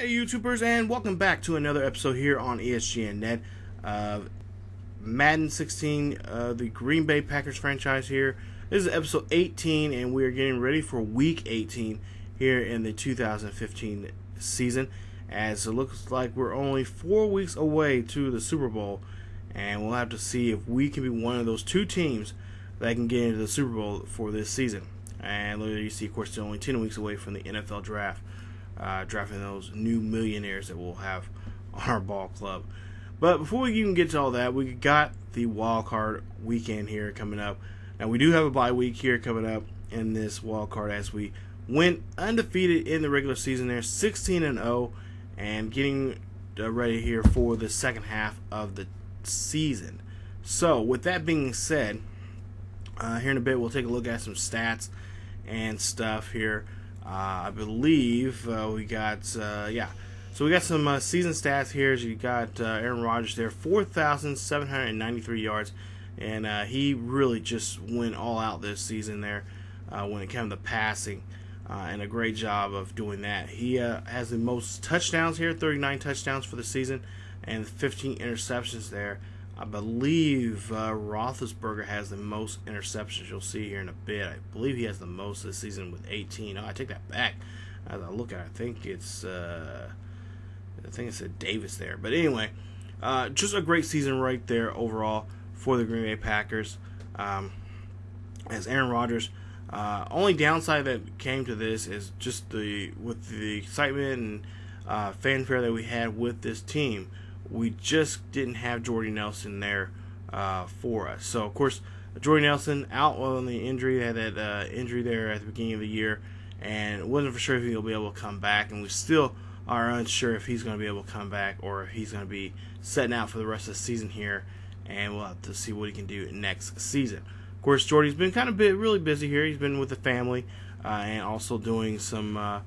Hey YouTubers, and welcome back to another episode here on ESGNet of Madden 16, the Green Bay Packers franchise here. This is episode 18, and we are getting ready for week 18 here in the 2015 season, as it looks like we're only 4 weeks away to the Super Bowl, and we'll have to see if we can be one of those two teams that can get into the Super Bowl for this season. And later you see, of course, they're only 10 weeks away from the NFL draft. Drafting those new millionaires that we'll have on our ball club. But before we even get to all that, we got the Wildcard weekend here coming up. Now we do have a bye week here coming up in this Wildcard, as we went undefeated in the regular season there, 16-0, and getting ready here for the second half of the season. So with that being said, here in a bit we'll take a look at some stats and stuff here. I believe we got, so we got some season stats here. As you got Aaron Rodgers there, 4,793 yards, and he really just went all out this season there when it came to passing, and a great job of doing that. He has the most touchdowns here, 39 touchdowns for the season, and 15 interceptions there. I believe Roethlisberger has the most interceptions. You'll see here in a bit. I believe he has the most this season with 18. Oh, I take that back. As I look at it, I think it's Davis there. But anyway, just a great season right there overall for the Green Bay Packers. As Aaron Rodgers, only downside that came to this is just with the excitement and fanfare that we had with this team. We just didn't have Jordy Nelson there for us. So, of course, Jordy Nelson out on the injury. They had that injury there at the beginning of the year, and wasn't for sure if he'll be able to come back. And we still are unsure if he's going to be able to come back or if he's going to be setting out for the rest of the season here. And we'll have to see what he can do next season. Of course, Jordy's been kind of really busy here. He's been with the family and also doing some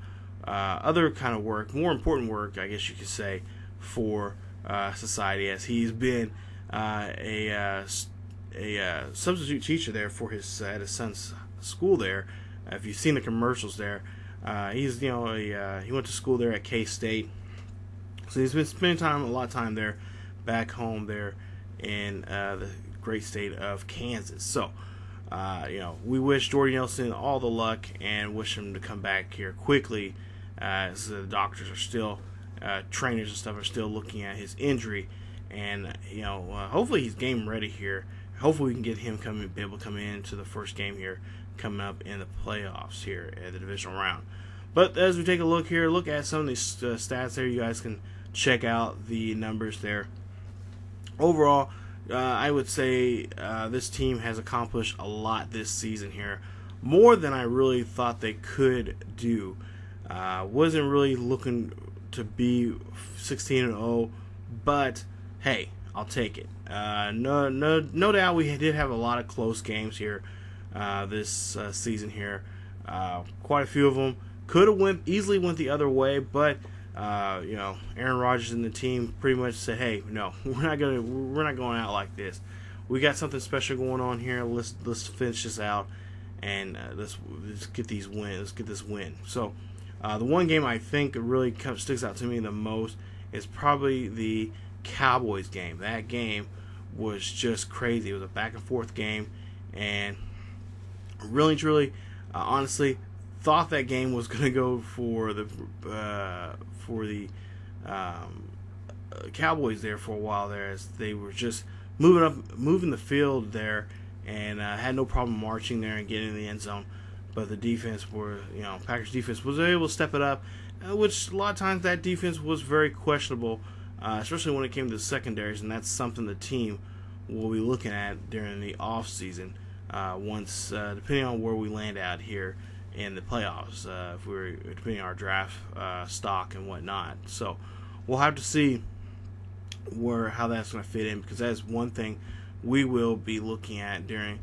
other kind of work, more important work, I guess you could say, for society, as he's been a substitute teacher there for his at his son's school there. If you've seen the commercials there, he's he went to school there at K-State, so he's been spending a lot of time there, back home there in the great state of Kansas. So we wish Jordy Nelson all the luck and wish him to come back here quickly, as the doctors are still. Trainers and stuff are still looking at his injury, and hopefully he's game ready here. Hopefully we can get him be able to come into the first game here coming up in the playoffs here at the divisional round. But as we take a look here, look at some of these stats there, you guys can check out the numbers there. Overall, I would say this team has accomplished a lot this season here, more than I really thought they could do. Wasn't really looking to be 16-0, but hey, I'll take it. No doubt we did have a lot of close games here this season here. Quite a few of them could have easily went the other way, but Aaron Rodgers and the team pretty much said, "Hey, no, we're not going out like this. We got something special going on here. Let's finish this out, and let's get these wins. Let's get this win." So. The one game I think really sticks out to me the most is probably the Cowboys game. That game was just crazy. It was a back-and-forth game, and really, truly, honestly, thought that game was going to go for the Cowboys there for a while there, as they were just moving the field there, and had no problem marching there and getting in the end zone. But the defense Packers defense was able to step it up, which a lot of times that defense was very questionable, especially when it came to the secondaries, and that's something the team will be looking at during the off season, once depending on where we land out here in the playoffs, if we're depending on our draft stock and whatnot. So we'll have to see how that's going to fit in, because that's one thing we will be looking at during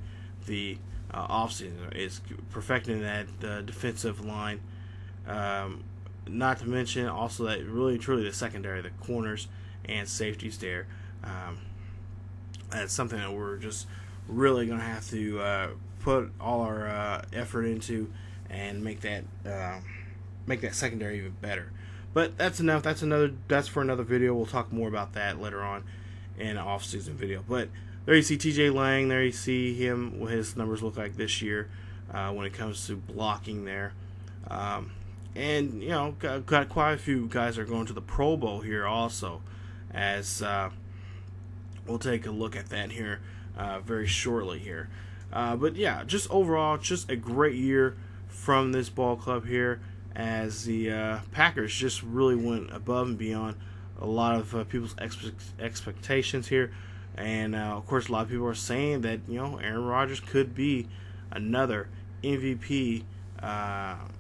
the offseason, is perfecting that defensive line. Not to mention also that really truly the secondary, the corners and safeties there. That's something that we're just really going to have to put all our effort into and make that secondary even better. But that's enough. That's for another video. We'll talk more about that later on in an off-season video. But there you see TJ Lang. There you see him. What his numbers look like this year when it comes to blocking there. And you know, got quite a few guys that are going to the Pro Bowl here also. As we'll take a look at that here very shortly here. But yeah, just overall, just a great year from this ball club here, as the Packers just really went above and beyond a lot of people's expectations here. And of course, a lot of people are saying that, you know, Aaron Rodgers could be another MVP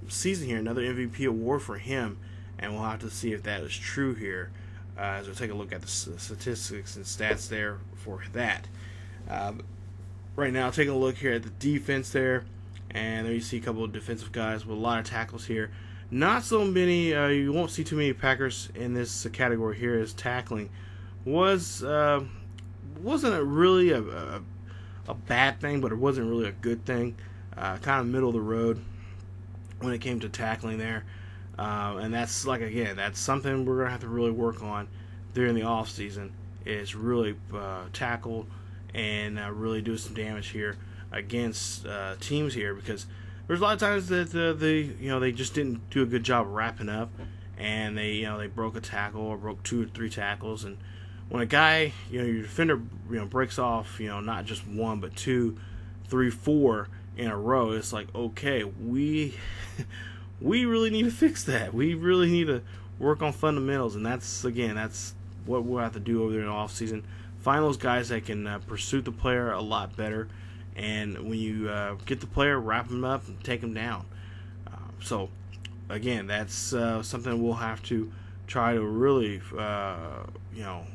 season here, another MVP award for him. And we'll have to see if that is true here as we take a look at the statistics and stats there for that. Right now, taking a look here at the defense there. And there you see a couple of defensive guys with a lot of tackles here. Not so many, you won't see too many Packers in this category here, as tackling wasn't really a bad thing, but it wasn't really a good thing. Kind of middle of the road when it came to tackling there. And that's, like, again, that's something we're going to have to really work on during the off season, is really tackle and really do some damage here against teams here, because there's a lot of times that they just didn't do a good job wrapping up, and they broke a tackle or broke 2 or 3 tackles. And when a guy, your defender, breaks off, not just 1 but 2, 3, 4 in a row, it's like, okay, we really need to fix that. We really need to work on fundamentals, and that's what we'll have to do over there in the off season. Find those guys that can pursue the player a lot better. And when you get the player, wrap him up and take him down. So, again, that's something we'll have to try to really,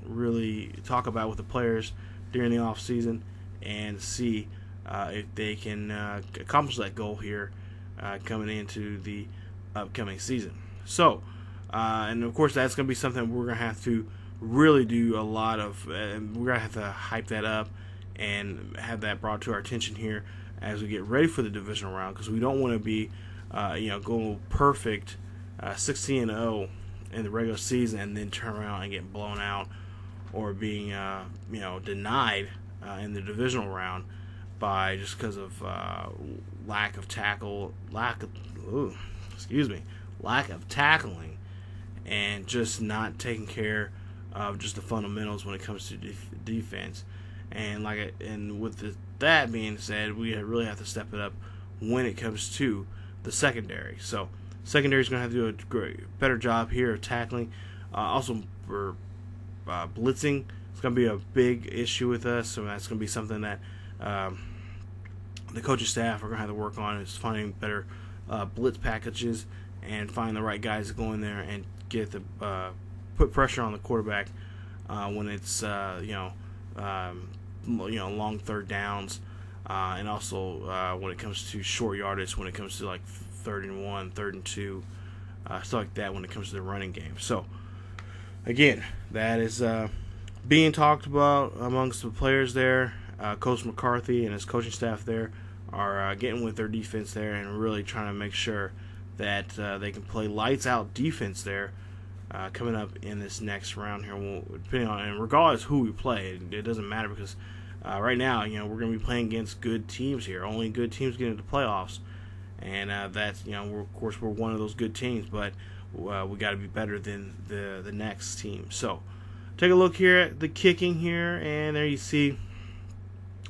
really talk about with the players during the off season, and see if they can accomplish that goal here coming into the upcoming season. So, and of course, that's going to be something we're going to have to really do a lot of. We're going to have to hype that up and have that brought to our attention here as we get ready for the divisional round, because we don't want to be, going perfect 16-0 in the regular season and then turn around and get blown out, or being, denied in the divisional round by just because of lack of tackling, and just not taking care of just the fundamentals when it comes to defense. And with that being said, we really have to step it up when it comes to the secondary. So secondary is going to have to do a better job here of tackling. Also, for blitzing, it's going to be a big issue with us. So that's going to be something that the coaching staff are going to have to work on, is finding better blitz packages and find the right guys to go in there and get put pressure on the quarterback when it's long third downs, and also when it comes to short yardage, when it comes to like 3rd and 1, 3rd and 2, stuff like that when it comes to the running game. So again, that is being talked about amongst the players there. Coach McCarthy and his coaching staff there are getting with their defense there and really trying to make sure that they can play lights out defense there coming up in this next round here. Depending on, and regardless who we play, it doesn't matter, because right now, we're going to be playing against good teams here. Only good teams get into playoffs, and that's, of course, we're one of those good teams, but we got to be better than the next team. So take a look here at the kicking here, and there you see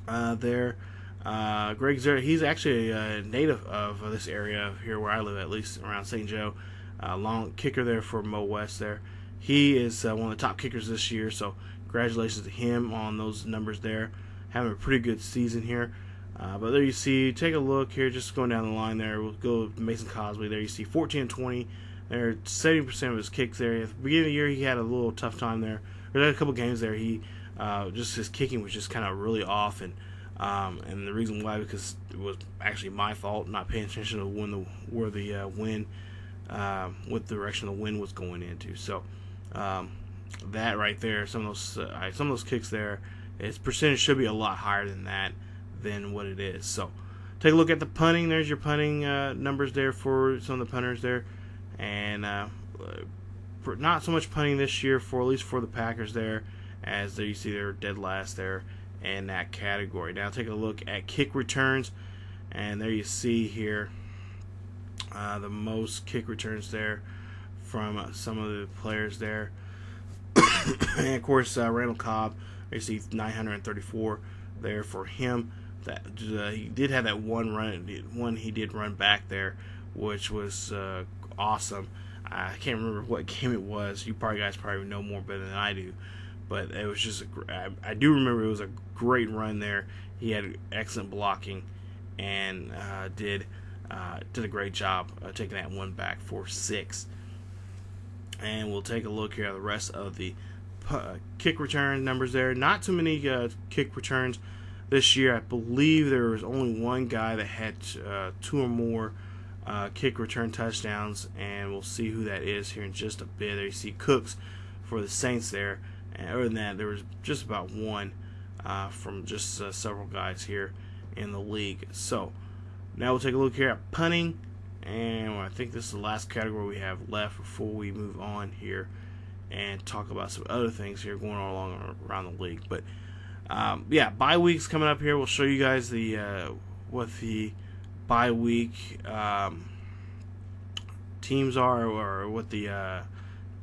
Greg Zer. He's actually a native of this area here where I live, at least around St. Joe. Long kicker there for Mo West there. He is one of the top kickers this year, so congratulations to him on those numbers there. Having a pretty good season here. But there you see, take a look here, just going down the line there. We'll go with Mason Cosby there. You see 14 and 20. There, 70% of his kicks there. At the beginning of the year, he had a little tough time there. There had a couple games there. He just his kicking was just kind of really off, and the reason why, because it was actually my fault, not paying attention to what direction the wind was going into. So that right there, some of those kicks there, its percentage should be a lot higher than what it is. So take a look at the punting. There's your punting numbers there for some of the punters there, and not so much punting this year, for at least for the Packers there, as there you see they're dead last there in that category. Now take a look at kick returns, and there you see here the most kick returns there from some of the players there. And of course Randall Cobb, you see 934 there for him. That he did have that one he did run back there, which was awesome. I can't remember what game it was. You guys probably know more better than I do, but it was just I do remember it was a great run there. He had excellent blocking and did a great job taking that one back for 6. And we'll take a look here at the rest of the kick return numbers there. Not too many kick returns this year. I believe there was only one guy that had 2 or more kick return touchdowns, and we'll see who that is here in just a bit. There you see Cooks for the Saints there, and other than that, there was just about one from just several guys here in the league. So now we'll take a look here at punting, and I think this is the last category we have left before we move on here and talk about some other things here going on along around the league. But yeah, bye weeks coming up here. We'll show you guys the what the bye week teams are, or what the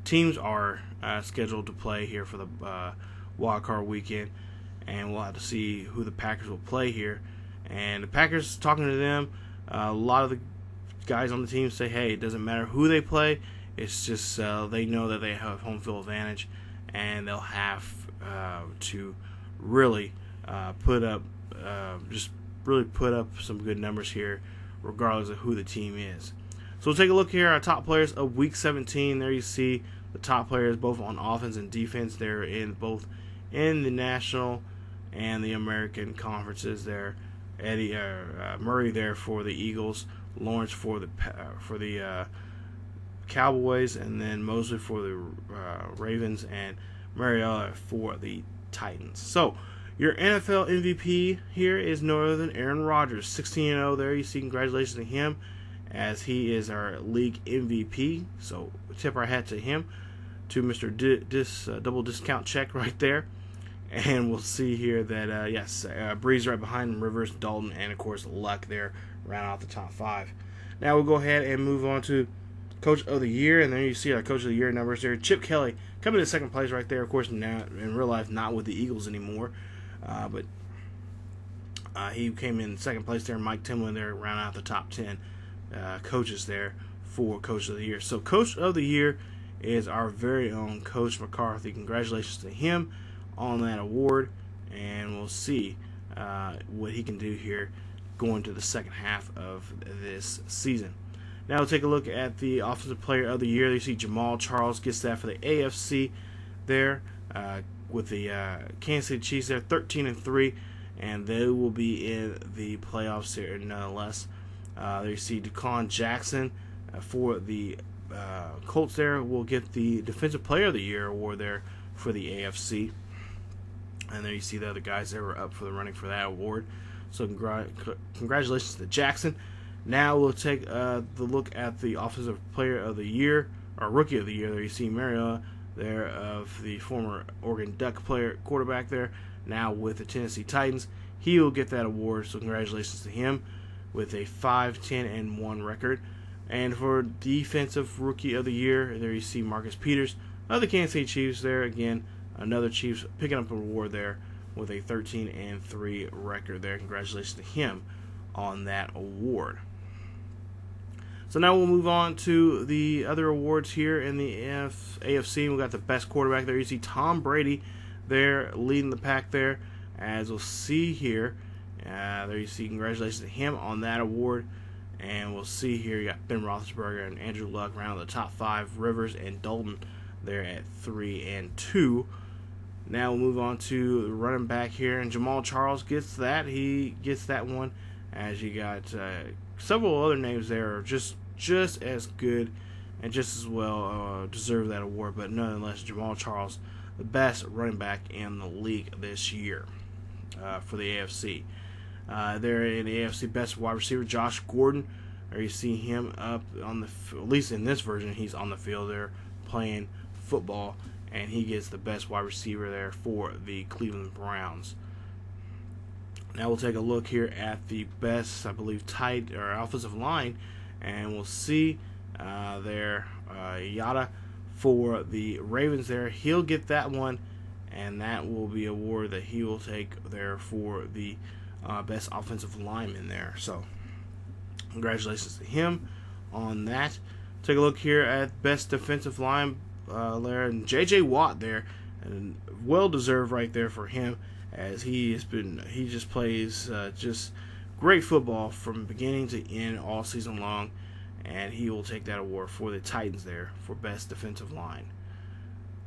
teams are scheduled to play here for the Wildcard weekend, and we'll have to see who the Packers will play here. And the Packers, talking to them, a lot of the guys on the team say, hey, it doesn't matter who they play. It's just they know that they have home field advantage, and they'll have to really put up some good numbers here, regardless of who the team is. So we'll take a look here at our top players of Week 17. There you see the top players both on offense and defense. They're in both in the National and the American conferences there. Eddie Murray there for the Eagles, Lawrence for the Cowboys, and then Mosley for the Ravens, and Mariota for the Titans. So your NFL MVP here is no other than Aaron Rodgers, 16-0 there. You see, congratulations to him, as he is our league MVP. So tip our hat to him, to Mr. Double Discount Check right there. And we'll see here that, yes, Breeze right behind him, Rivers, Dalton, and, of course, Luck there, round out the top 5. Now we'll go ahead and move on to Coach of the Year, and there you see our Coach of the Year numbers there. Chip Kelly coming in second place right there, of course, now in real life not with the Eagles anymore, but he came in second place there. Mike Timlin there, round out the top 10 coaches there for Coach of the Year. So Coach of the Year is our very own Coach McCarthy. Congratulations to him on that award, and we'll see what he can do here going to the second half of this season. Now we'll take a look at the Offensive Player of the Year. You see Jamal Charles gets that for the AFC there, with the Kansas City Chiefs there, 13-3, and they will be in the playoffs here nonetheless. There you see DeCon Jackson for the Colts there will get the Defensive Player of the Year award there for the AFC. And there you see the other guys that were up for the running for that award. So congratulations to Jackson. Now we'll take the look at the Offensive Player of the Year, or Rookie of the Year. There you see Mariota there, of the former Oregon Duck quarterback there, now with the Tennessee Titans. He will get that award, so congratulations to him with a 5-10-1 record. And for Defensive Rookie of the Year, there you see Marcus Peters of the Kansas City Chiefs there, again, another Chiefs picking up an award there with a 13-3 record there. Congratulations to him on that award. So now we'll move on to the other awards here in the AFC. We've got the best quarterback there. You see Tom Brady there leading the pack there, as we'll see here. There you see congratulations to him on that award. And we'll see here, you got Ben Roethlisberger and Andrew Luck around the top 5. Rivers and Dalton there at 3 and 2. Now we'll move on to the running back here, and Jamal Charles gets that. He gets that one, as you got several other names there are just as good and just as well deserve that award. But nonetheless, Jamal Charles, the best running back in the league this year for the AFC. There in the AFC, best wide receiver, Josh Gordon. There you see him up on the, at least in this version, he's on the field there playing football, and he gets the best wide receiver there for the Cleveland Browns. Now we'll take a look here at the best, I believe, tight or offensive line, and we'll see there Yada for the Ravens there. He'll get that one, and that will be a award that he will take there for the best offensive lineman there. So congratulations to him on that. Take a look here at best defensive line there, and J.J. Watt there, and well deserved right there for him, as he just plays just great football from beginning to end all season long, and he will take that award for the Titans there for best defensive line.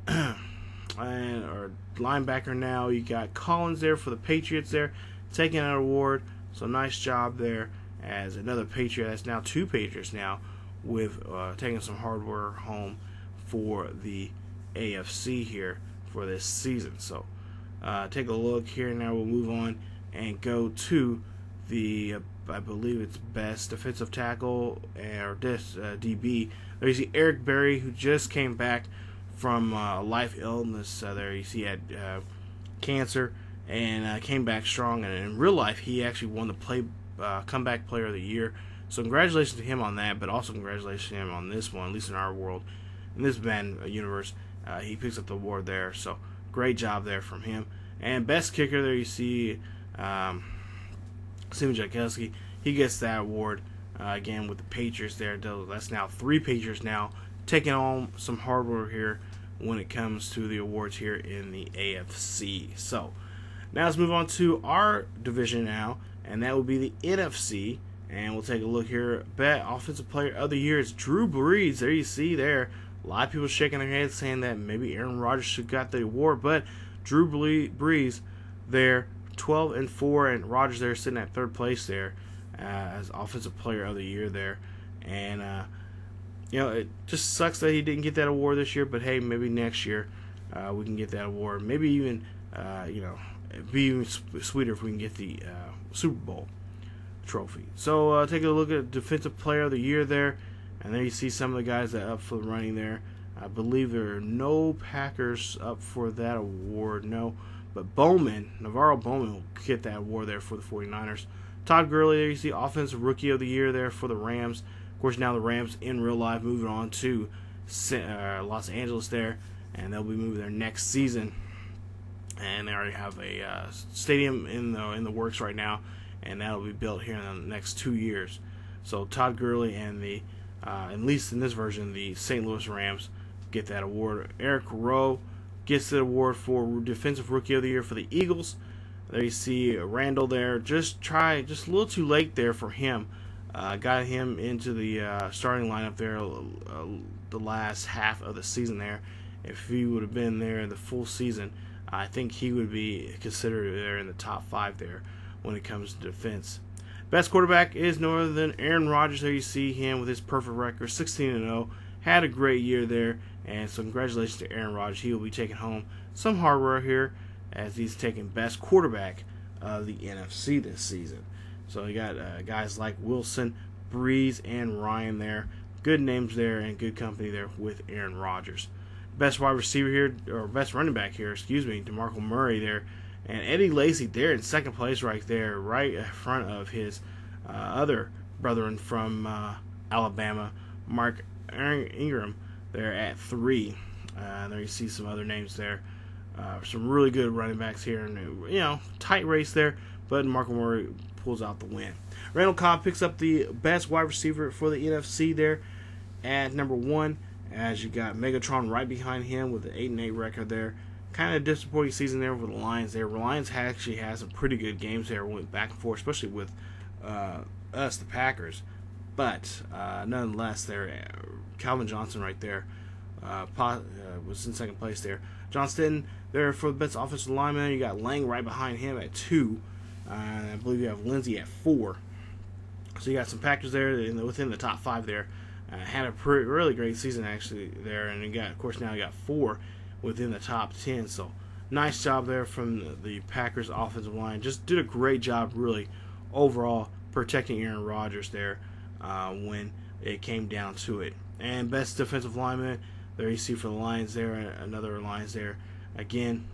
And our linebacker now, you got Collins there for the Patriots there, taking that award. So nice job there, as another Patriot. That's now 2 Patriots now, with taking some hardware home for the AFC here for this season. So take a look here. Now we'll move on and go to the I believe it's best defensive tackle or DB. There you see Eric Berry, who just came back from life illness. There you see he had cancer, and came back strong. And in real life, he actually won the comeback player of the year. So congratulations to him on that, but also congratulations to him on this one, at least in our world, in this Madden universe. He picks up the award there. So great job there from him. And best kicker, there you see Simon Jankowski. He gets that award again with the Patriots there. That's now 3 Patriots now taking on some hardware here when it comes to the awards here in the AFC. So now let's move on to our division now, and that will be the NFC. And we'll take a look here. Best offensive player of the year is Drew Brees. There you see there. A lot of people shaking their heads saying that maybe Aaron Rodgers should have got the award, but Drew Brees there, 12-4, and Rodgers there sitting at 3rd place there as offensive player of the year there. And it just sucks that he didn't get that award this year, but hey, maybe next year we can get that award. Maybe even it'd be even sweeter if we can get the Super Bowl trophy. So take a look at defensive player of the year there, and there you see some of the guys that are up for the running there. I believe there are no Packers up for that award, no, but Navarro Bowman will get that award there for the 49ers. Todd Gurley, there you see offensive rookie of the year there for the Rams. Of course, now the Rams in real life moving on to Los Angeles there, and they'll be moving there next season. And they already have a stadium in the works right now, and that'll be built here in the next 2 years. So Todd Gurley and the, at least in this version, the St. Louis Rams get that award. Eric Rowe gets the award for Defensive Rookie of the Year for the Eagles. There you see Randall there. Just a little too late there for him. Got him into the starting lineup there the last half of the season there. If he would have been there in the full season, I think he would be considered there in the top 5 there when it comes to defense. Best quarterback is no other than Aaron Rodgers. There you see him with his perfect record, 16-0. Had a great year there, and so congratulations to Aaron Rodgers. He will be taking home some hardware here as he's taking best quarterback of the NFC this season. So you got guys like Wilson, Breeze, and Ryan there. Good names there and good company there with Aaron Rodgers. Best wide receiver here, or best running back here, DeMarco Murray there. And Eddie Lacy there in 2nd place right there, right in front of his other brethren from Alabama, Mark Ingram there at 3. There you see some other names there. Some really good running backs here. And, tight race there, but Marco Murray pulls out the win. Randall Cobb picks up the best wide receiver for the NFC there at number 1, as you got Megatron right behind him with an 8-8 record there. Kind of disappointing season there with the Lions there. The Lions actually had some pretty good games there, went back and forth, especially with us, the Packers. But nonetheless, there, Calvin Johnson right there was in 2nd place there. Johnston there for the best offensive lineman. You got Lang right behind him at 2. I believe you have Lindsey at 4. So you got some Packers there within the top 5 there. Had a really great season actually there, and of course now you got 4 within the top 10. So nice job there from the Packers offensive line. Just did a great job really overall protecting Aaron Rodgers there when it came down to it. And best defensive lineman, There you see for the Lions there, another Lions there. Again,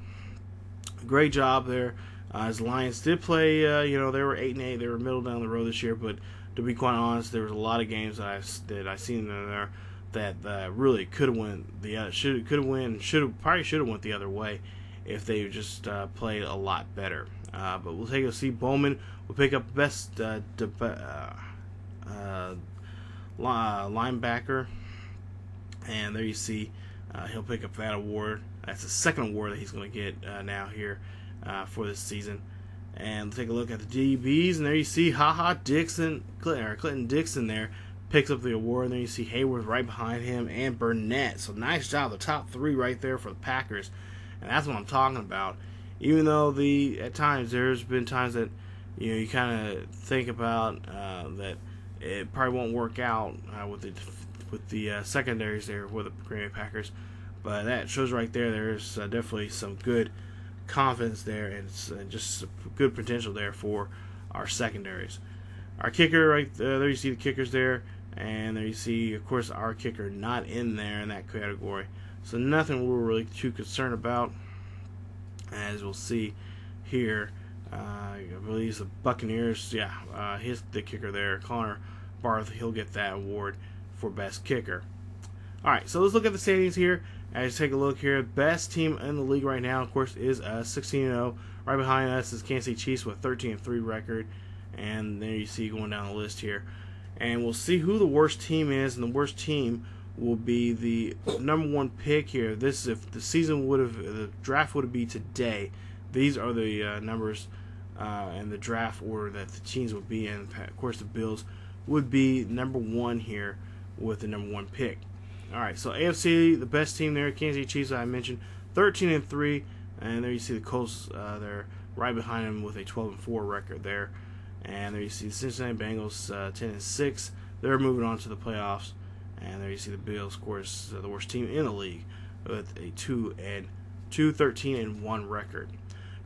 great job there. As Lions did play, they were 8-8. They were middle down the road this year, but to be quite honest, there was a lot of games that I seen in there that really could have went probably should have went the other way if they just played a lot better. But we'll take a see. Bowman will pick up best linebacker, and there you see he'll pick up that award. That's the second award that he's going to get now here for this season. And take a look at the DBs, and there you see Clinton Dixon there picks up the award. And then you see Hayward right behind him, and Burnett. So nice job, the top three right there for the Packers, and that's what I'm talking about. Even though at times there's been times that you kind of think about that it probably won't work out with the secondaries there with the Green Bay Packers, but that shows right there there's definitely some good confidence there, and it's just good potential there for our secondaries. Our kicker right there you see the kickers there, and there you see, of course, our kicker not in there in that category. So nothing we're really too concerned about, as we'll see here. I believe it's the Buccaneers. He's the kicker there. Connor Barth, he'll get that award for best kicker. All right, so let's look at the standings here. As you take a look here, best team in the league right now, of course, is 16-0. Right behind us is Kansas City Chiefs with 13-3 record, and there you see going down the list here. And we'll see who the worst team is, and the worst team will be the number one pick here. This is if the draft would be today. These are the numbers and the draft order that the teams would be in. Of course, the Bills would be number one here with the number one pick. All right, so AFC, the best team there, Kansas City Chiefs, I mentioned, 13-3, and there you see the Colts. They're right behind them with a 12-4 record there, and there you see the Cincinnati Bengals, 10-6. They're moving on to the playoffs, and there you see the Bills, of course, the worst team in the league with a 13-1 record.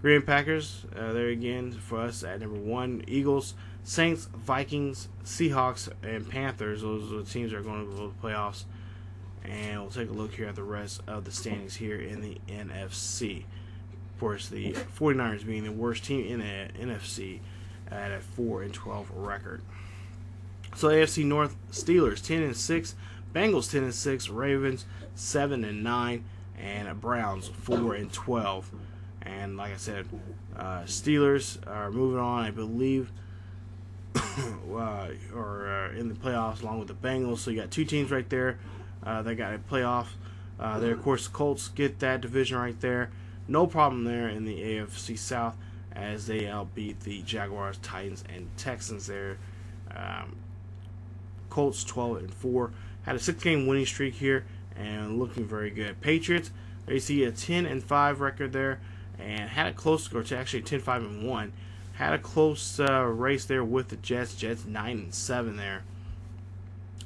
Green Bay Packers, there again for us at number one. Eagles, Saints, Vikings, Seahawks, and Panthers. Those are the teams that are going to go to the playoffs. And we'll take a look here at the rest of the standings here in the NFC. Of course, the 49ers being the worst team in the NFC at a 4-12 record. So AFC North, Steelers 10-6, Bengals 10-6, Ravens 7-9, and Browns 4-12. And like I said, Steelers are moving on, I believe, or in the playoffs along with the Bengals. So you got two teams right there. They got a playoff. There, of course, the Colts get that division right there. No problem there in the AFC South as they outbeat the Jaguars, Titans, and Texans there. Colts 12-4. Had a 6-game winning streak here and looking very good. Patriots, there you see a 10-5 record there and had a close score to actually 10-5-1. Had a close race there with the Jets. Jets 9-7 there.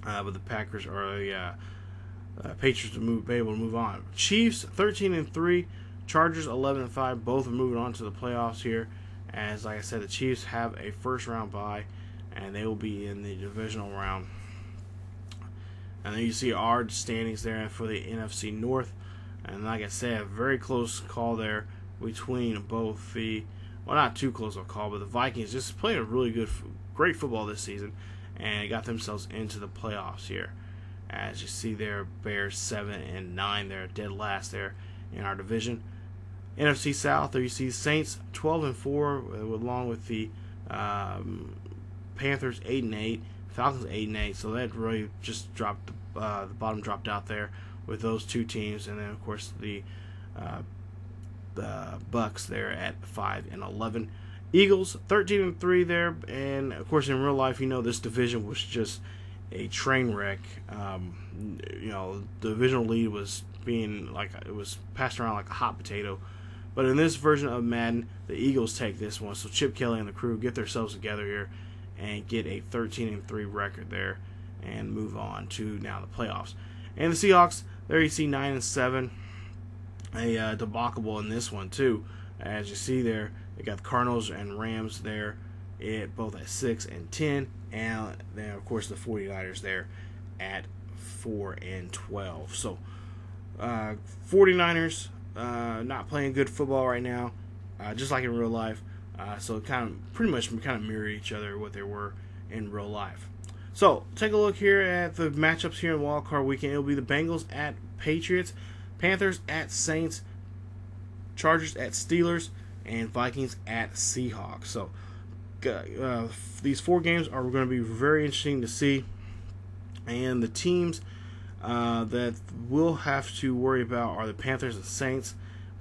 But the Packers are the Patriots be able to move on. Chiefs 13-3, Chargers 11-5. Both are moving on to the playoffs here. As like I said, the Chiefs have a first-round bye, and they will be in the divisional round. And then you see our standings there for the NFC North. And like I said, a very close call there between both the, well, not too close of a call, but the Vikings just playing a really great football this season, and got themselves into the playoffs here. As you see there, Bears 7-9, they're dead last there in our division. NFC South, there you see Saints 12-4, along with the Panthers 8-8, Falcons 8-8. So that really just dropped the bottom dropped out there with those two teams, and then of course the Bucks there at 5-11. Eagles 13-3 there, and of course in real life, this division was just a train wreck. The divisional lead was being it was passed around like a hot potato. But in this version of Madden, the Eagles take this one. So Chip Kelly and the crew get themselves together here and get a 13-3 record there and move on to now the playoffs. And the Seahawks, there you see 9-7, a debacle in this one too. As you see there, they got the Cardinals and Rams there, both at 6-10, and then of course the 49ers there at 4-12. So 49ers not playing good football right now, just like in real life. So pretty much mirror each other what they were in real life. So take a look here at the matchups here in Wildcard Weekend. It'll be the Bengals at Patriots, Panthers at Saints, Chargers at Steelers, and Vikings at Seahawks. So these 4 games are going to be very interesting to see. And the teams that we'll have to worry about are the Panthers and Saints,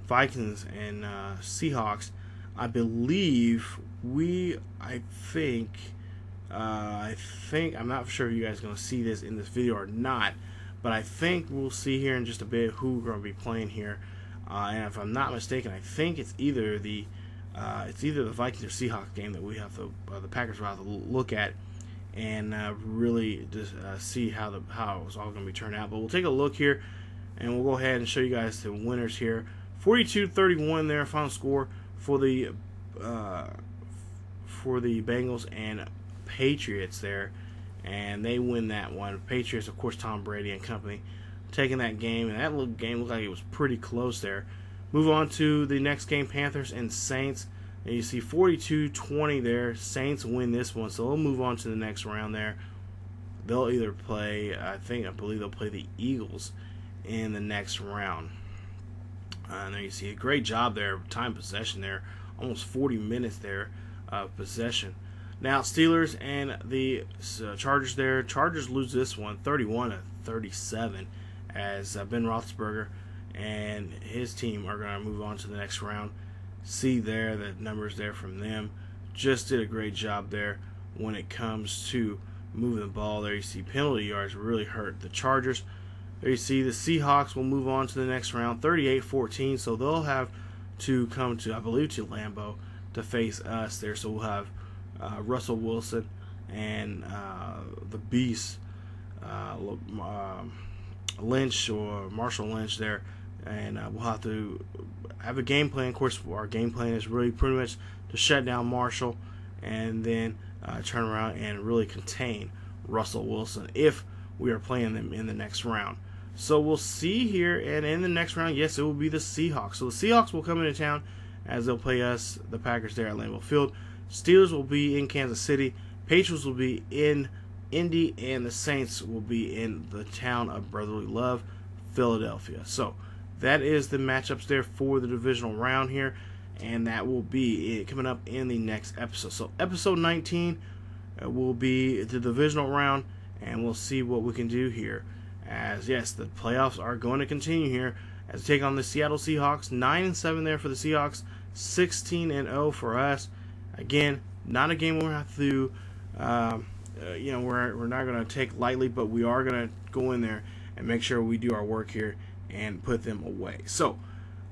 Vikings and Seahawks. I believe I'm not sure if you guys are going to see this in this video or not, but I think we'll see here in just a bit who we're going to be playing here. And if I'm not mistaken, I think it's either the Vikings or Seahawks game that we have to, the Packers will have to look at and really just see how it's all going to be turned out. But we'll take a look here, and we'll go ahead and show you guys the winners here. 42-31 there, final score for the Bengals and Patriots there, and they win that one. Patriots, of course, Tom Brady and company taking that game, and that game looked like it was pretty close there. Move on to the next game, Panthers and Saints. And you see 42-20 there. Saints win this one, so they'll move on to the next round there. They'll either play, I believe they'll play the Eagles in the next round. And there you see a great job there, time possession there, almost 40 minutes there of possession. Now Steelers and the Chargers there. Chargers lose this one, 31-37, as Ben Roethlisberger and his team are going to move on to the next round. See there the numbers there from them. Just did a great job there when it comes to moving the ball. There you see penalty yards really hurt the Chargers. There you see the Seahawks will move on to the next round, 38-14. So they'll have to come to, I believe, to Lambeau to face us there. So we'll have Russell Wilson and the Beast Lynch or Marshall Lynch there. And we'll have to have a game plan. Of course, our game plan is really pretty much to shut down Marshall and then turn around and really contain Russell Wilson if we are playing them in the next round. So we'll see here, and in the next round, yes, it will be the Seahawks. So the Seahawks will come into town as they'll play us, the Packers, there at Lambeau Field. Steelers will be in Kansas City. Patriots will be in Indy, and the Saints will be in the town of brotherly love, Philadelphia. So that is the matchups there for the divisional round here, and that will be it coming up in the next episode. So episode 19 will be the divisional round, and we'll see what we can do here. As yes, the playoffs are going to continue here as we take on the Seattle Seahawks. 9-7 there for the Seahawks, 16-0 for us. Again, not a game we're going to have to, we're not going to take lightly, but we are going to go in there and make sure we do our work here and put them away. So,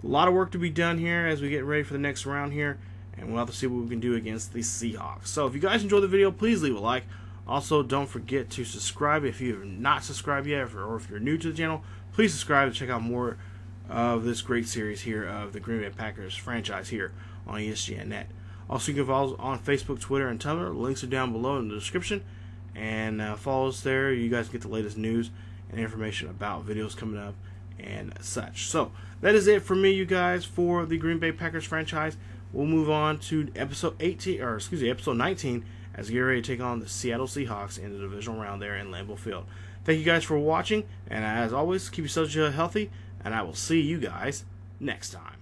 a lot of work to be done here as we get ready for the next round here, and we'll have to see what we can do against the Seahawks. So, if you guys enjoyed the video, please leave a like. Also, don't forget to subscribe if you have not subscribed yet, or if you're new to the channel, please subscribe to check out more of this great series here of the Green Bay Packers franchise here on ESGNet. Also, you can follow us on Facebook, Twitter, and Tumblr. Links are down below in the description. And follow us there. You guys get the latest news and information about videos coming up and such. So, that is it for me, you guys, for the Green Bay Packers franchise. We'll move on to episode 19, as we get ready to take on the Seattle Seahawks in the divisional round there in Lambeau Field. Thank you guys for watching, and as always, keep yourselves healthy, and I will see you guys next time.